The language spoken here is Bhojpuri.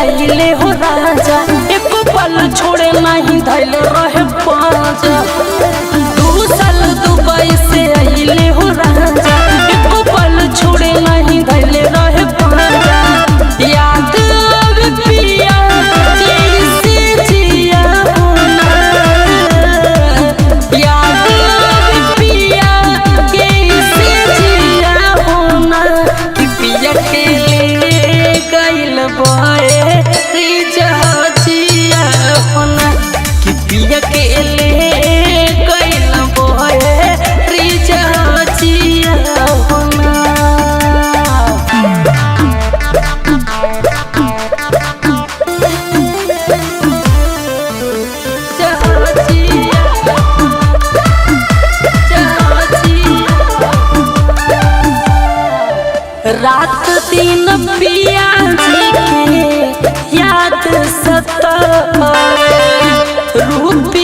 आइले हो राजा एको पल छोड़े नहीं धैले रहे पाजा। 2 साल दुबई से आइले हो राजा एको पल छोड़े नहीं धैले रहे पाजा। याद आवे पिया कैसे जिया होना, याद आवे पिया कैसे जिया होना कि पिया के ले गइल बाए पिया के ले गइल बोए रिजाचिया होना। रात दिन पिया जी के याद सतावे रूप